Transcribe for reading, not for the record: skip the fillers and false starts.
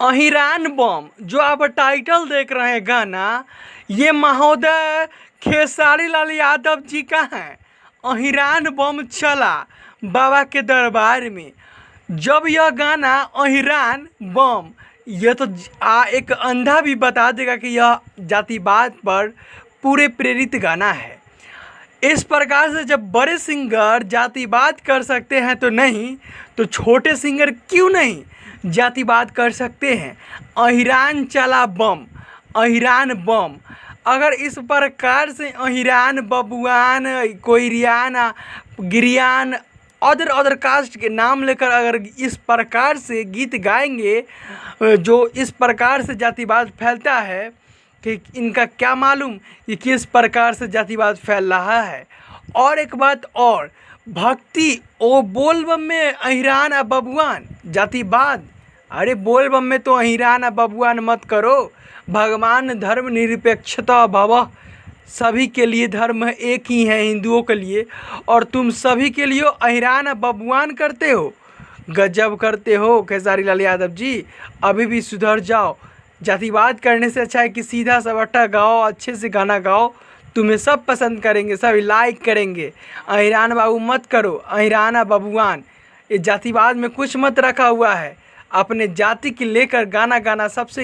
अहिरान बम जो आप टाइटल देख रहे हैं गाना, ये महोदय खेसारी लाल यादव जी का है। अहिरान बम चला बाबा के दरबार में। जब यह गाना अहिरान बम, यह तो एक अंधा भी बता देगा कि यह जातिवाद पर पूरे प्रेरित गाना है। इस प्रकार से जब बड़े सिंगर जातिवाद कर सकते हैं तो नहीं, तो छोटे सिंगर क्यों नहीं जातिवाद कर सकते हैं। अहिरान चला बम, अहिरान बम। अगर इस प्रकार से अहिरान, बबुआन, कोइरियान, गिरियान, अदर कास्ट के नाम लेकर अगर इस प्रकार से गीत गाएंगे, जो इस प्रकार से जातिवाद फैलता है कि इनका क्या मालूम कि किस प्रकार से जातिवाद फैल रहा है। और एक बात और, भक्ति ओ बोल बम में अहिरान आ बबुआन जातिवाद, अरे बोल बम में तो अहिरान आ बबुआन मत करो। भगवान धर्म निरपेक्षता भव, सभी के लिए धर्म एक ही है हिंदुओं के लिए, और तुम सभी के लिए अहिरान आ बबुआन करते हो। गजब करते हो खेसारी लाल यादव जी, अभी भी सुधर जाओ। जातिवाद करने से अच्छा है कि सीधा सवट्टा गाओ, अच्छे से गाना गाओ, तुम्हें सब पसंद करेंगे, सब लाइक करेंगे। अहिरान बाबू मत करो, अहिराना बबुआन, ये जातिवाद में कुछ मत रखा हुआ है। अपने जाति की लेकर गाना गाना सबसे